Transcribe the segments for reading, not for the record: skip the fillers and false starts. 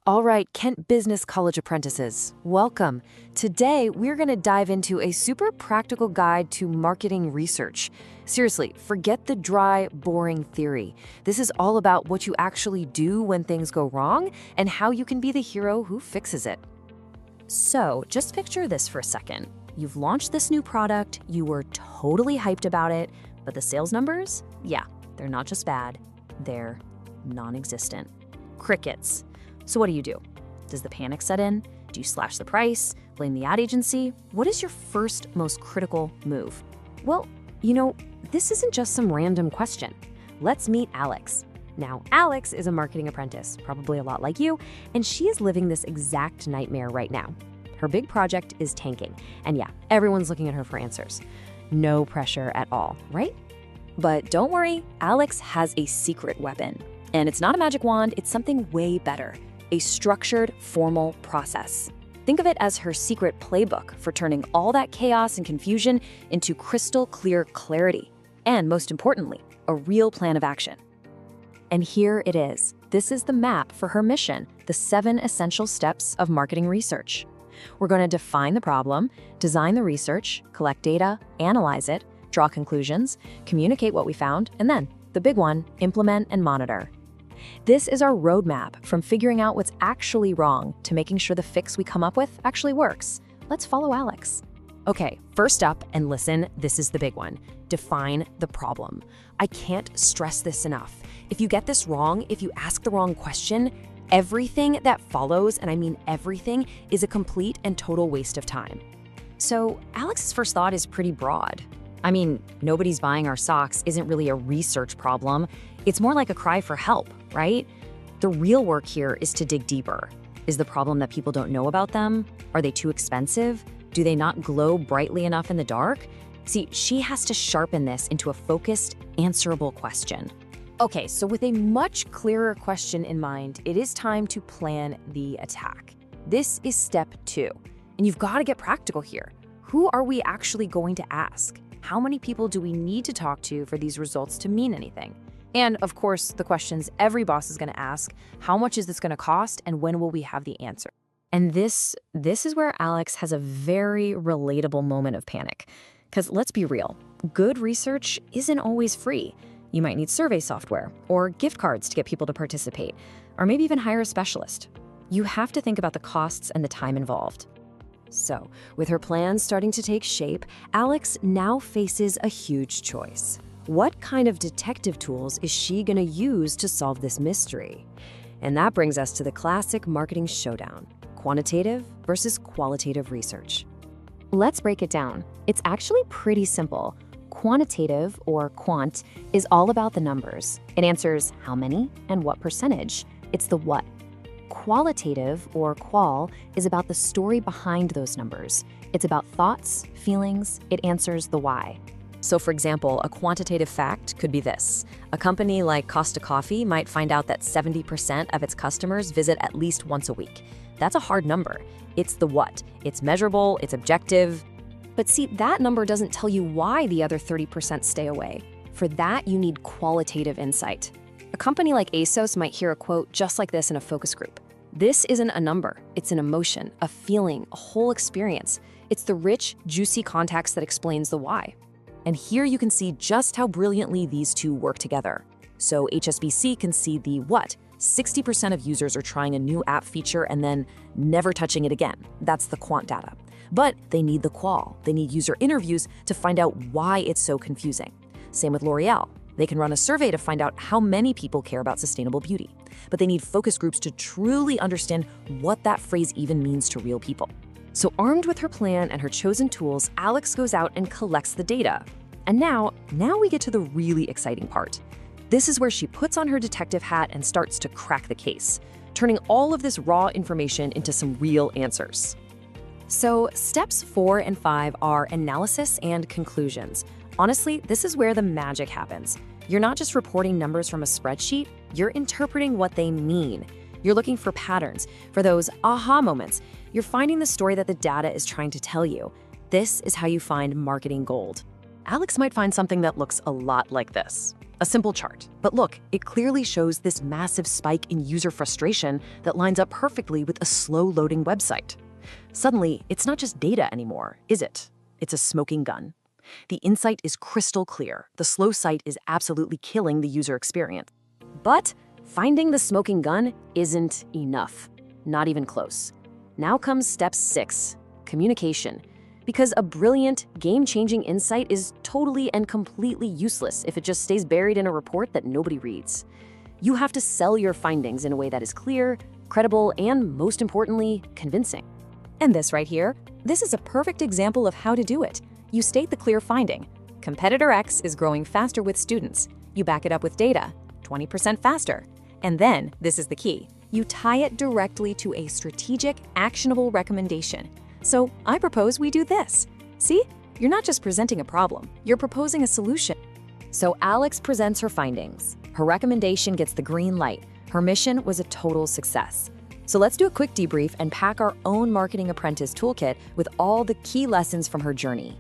All right, Kent Business College apprentices, welcome. Today, we're going to dive into a super practical guide to marketing research. Seriously, forget the dry, boring theory. This is all about what you actually do when things go wrong and how you can be the hero who fixes it. So, just picture this for a second. You've launched this new product, you were totally hyped about it, but the sales numbers? Yeah, they're not just bad, they're non-existent. Crickets. So what do? Does the panic set in? Do you slash the price? Blame the ad agency? What is your first, most critical move? Well, this isn't just some random question. Let's meet Alex. Now, Alex is a marketing apprentice, probably a lot like you, and she is living this exact nightmare right now. Her big project is tanking, and yeah, everyone's looking at her for answers. No pressure at all, right? But don't worry, Alex has a secret weapon. And it's not a magic wand, it's something way better. A structured, formal process. Think of it as her secret playbook for turning all that chaos and confusion into crystal clear clarity. And most importantly, a real plan of action. And here it is. This is the map for her mission, the 7 essential steps of marketing research. We're going to define the problem, design the research, collect data, analyze it, draw conclusions, communicate what we found, and then, the big one, implement and monitor. This is our roadmap from figuring out what's actually wrong to making sure the fix we come up with actually works. Let's follow Alex. Okay, first up, and listen, this is the big one. Define the problem. I can't stress this enough. If you get this wrong, if you ask the wrong question, everything that follows, and I mean everything, is a complete and total waste of time. So Alex's first thought is pretty broad. I mean, nobody's buying our socks isn't really a research problem. It's more like a cry for help, right? The real work here is to dig deeper. Is the problem that people don't know about them? Are they too expensive? Do they not glow brightly enough in the dark? See, she has to sharpen this into a focused, answerable question. Okay, so with a much clearer question in mind, it is time to plan the attack. This is step 2, and you've got to get practical here. Who are we actually going to ask? How many people do we need to talk to for these results to mean anything? And of course, the questions every boss is going to ask, how much is this going to cost and when will we have the answer? And this is where Alex has a very relatable moment of panic. Because let's be real, good research isn't always free. You might need survey software or gift cards to get people to participate, or maybe even hire a specialist. You have to think about the costs and the time involved. So, with her plans starting to take shape, Alex now faces a huge choice. What kind of detective tools is she going to use to solve this mystery? And that brings us to the classic marketing showdown, quantitative versus qualitative research. Let's break it down. It's actually pretty simple. Quantitative, or quant, is all about the numbers. It answers how many and what percentage. It's the what. Qualitative, or qual, is about the story behind those numbers. It's about thoughts, feelings. It answers the why. So for example, a quantitative fact could be this. A company like Costa Coffee might find out that 70% of its customers visit at least once a week. That's a hard number. It's the what. It's measurable, it's objective. But see, that number doesn't tell you why the other 30% stay away. For that, you need qualitative insight. A company like ASOS might hear a quote just like this in a focus group. This isn't a number, it's an emotion, a feeling, a whole experience. It's the rich, juicy context that explains the why. And here you can see just how brilliantly these two work together. So HSBC can see the what. 60% of users are trying a new app feature and then never touching it again. That's the quant data. But they need the qual. They need user interviews to find out why it's so confusing. Same with L'Oreal. They can run a survey to find out how many people care about sustainable beauty. But they need focus groups to truly understand what that phrase even means to real people. So armed with her plan and her chosen tools, Alex goes out and collects the data. And now we get to the really exciting part. This is where she puts on her detective hat and starts to crack the case, turning all of this raw information into some real answers. So steps 4 and 5 are analysis and conclusions. Honestly, this is where the magic happens. You're not just reporting numbers from a spreadsheet, you're interpreting what they mean. You're looking for patterns, for those aha moments. You're finding the story that the data is trying to tell you. This is how you find marketing gold. Alex might find something that looks a lot like this. A simple chart. But look, it clearly shows this massive spike in user frustration that lines up perfectly with a slow-loading website. Suddenly, it's not just data anymore, is it? It's a smoking gun. The insight is crystal clear. The slow site is absolutely killing the user experience. But finding the smoking gun isn't enough. Not even close. Now comes step 6, communication. Because a brilliant, game-changing insight is totally and completely useless if it just stays buried in a report that nobody reads. You have to sell your findings in a way that is clear, credible, and most importantly, convincing. And this right here, this is a perfect example of how to do it. You state the clear finding. Competitor X is growing faster with students. You back it up with data, 20% faster. And then, this is the key, you tie it directly to a strategic, actionable recommendation. So I propose we do this. See, you're not just presenting a problem, you're proposing a solution. So Alex presents her findings. Her recommendation gets the green light. Her mission was a total success. So let's do a quick debrief and pack our own Marketing Apprentice toolkit with all the key lessons from her journey.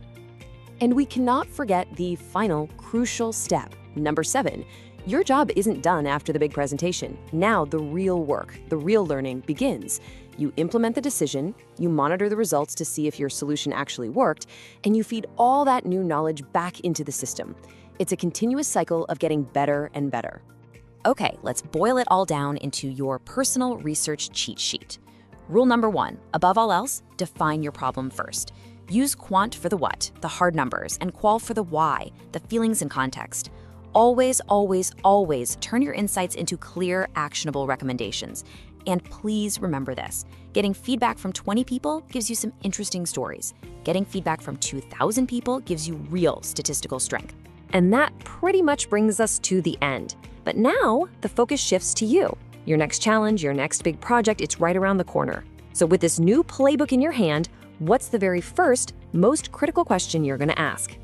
And we cannot forget the final crucial step, number 7. Your job isn't done after the big presentation. Now the real work, the real learning begins. You implement the decision, you monitor the results to see if your solution actually worked, and you feed all that new knowledge back into the system. It's a continuous cycle of getting better and better. Okay, let's boil it all down into your personal research cheat sheet. Rule number 1, above all else, define your problem first. Use quant for the what, the hard numbers, and qual for the why, the feelings and context. Always, always, always turn your insights into clear, actionable recommendations. And please remember this, getting feedback from 20 people gives you some interesting stories. Getting feedback from 2,000 people gives you real statistical strength. And that pretty much brings us to the end. But now, the focus shifts to you. Your next challenge, your next big project, it's right around the corner. So with this new playbook in your hand, what's the very first, most critical question you're going to ask?